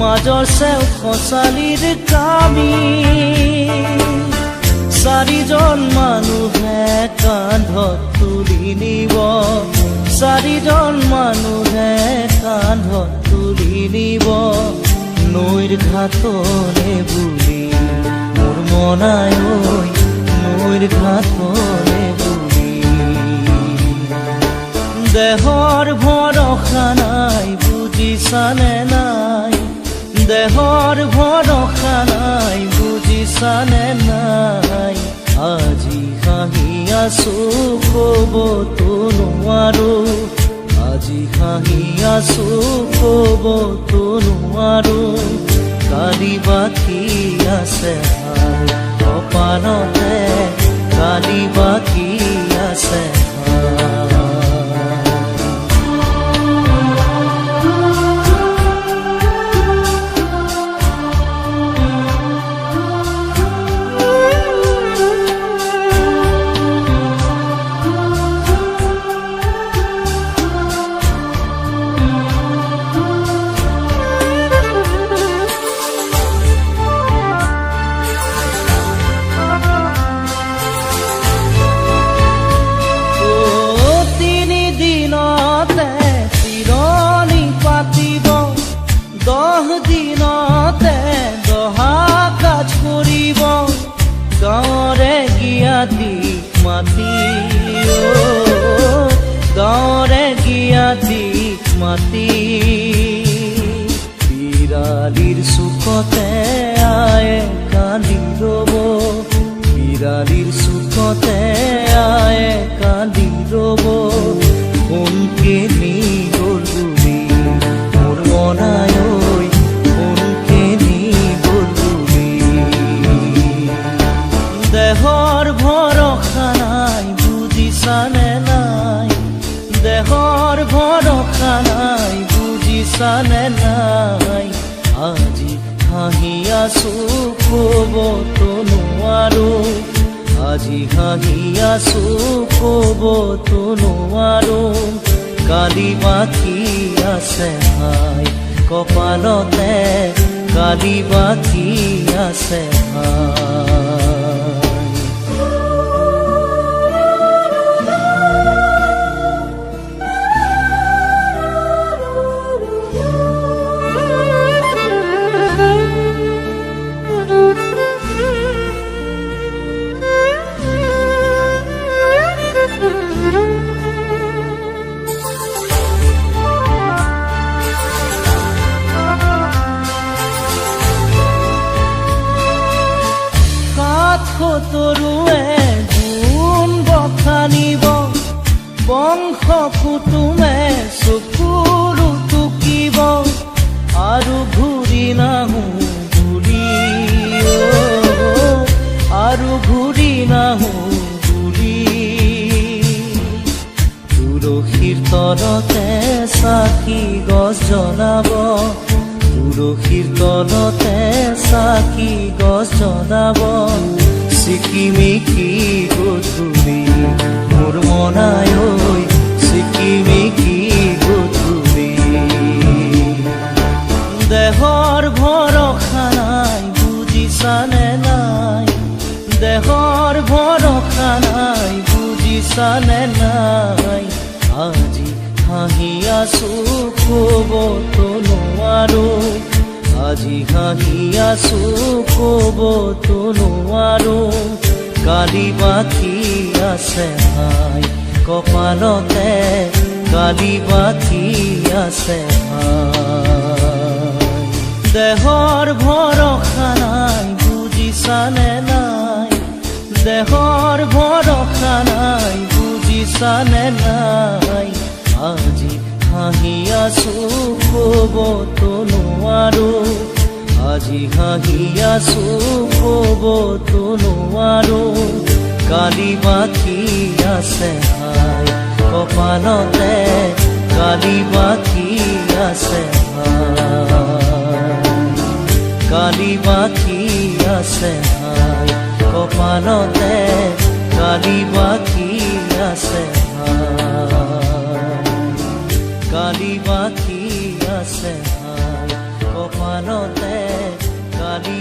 মাজৰ চেও খচালিৰ কামি চাৰিজন মানুহে কান্ধত তুলি নিব চাৰিজন মানুহে কান্ধত তুলি নিব নৈৰ ঘাটলে বুলি মোৰ মনাই ঐ নৈৰ ঘাটলে বুলি দেহৰ ভৰসা নাই বুজিছানে নাই দেহৰ ভৰসা নাই বুজিছানে নাই আজি হাঁহি আছো ক'বতো নোৱাৰো আজি হাঁহি আছো ক'বতো নোৱাৰো কালি বাকী আছে কপালতে কালি বাকী আছে দিনতে দহা কাজ কৰিব গাঁৱৰে জ্ঞাতি মাতি গাঁৱৰে জ্ঞাতি মাতি বিৰালিৰ চুকতে আয়ে কান্দি ৰ'ব বিৰালিৰ চুকতে আয়ে কান্দি ৰ'ব কোনকে নি গ'ল বুলি মোৰ মনাই দেহৰ ভৰসা নাই বুজিছানে নাই দেহৰ ভৰসা নাই বুজিছানে নাই আজি হাঁহি আছো ক'বতো নোৱাৰো আজি হাঁহি আছো ক'বতো নোৱাৰো কালি বাকী আছে হাই কপালতে কালি বাকী আছে হাই তৰুৱে গুণ বখানিব বংশ কুটুমে চকুৰু টুকিব আৰু ঘূৰি নাহো বুলি আৰু ঘূৰি নাহো বুলি তুলসীৰ তলতে চাকি গছ জ্বলাব তুলসীৰ তলতে চাকি গছ জ্বলাব চিকিমিকি গধূলি মোৰ মনাই ঐ চিকিমিকি গধূলি দেহৰ ভৰসা নাই বুজিছানে নাই দেহৰ ভৰসা নাই বুজিছানে নাই আজি হাঁহি আছো ক'বতো নোৱাৰো আজি হাঁহি আছো ক'বতো নোৱাৰো কালি বাকী আছে হাই কপালতে কালি বাকী আছে হাই দেহৰ ভৰসা নাই বুজিছানে নাই দেহৰ ভৰসা নাই বুজিছানে নাই আজি হাঁহি আছো ক'বতো নোৱাৰো আজি হাঁহি আছো ক'বতো নোৱাৰো কালি বাকী আছে হাই কপালতে কালি বাকী আছে হাই কালি বাকী আছে হাই কপালতে কালি বাকী আছে হাই কালি বাকী আছে হাই কপাল গানতে গালি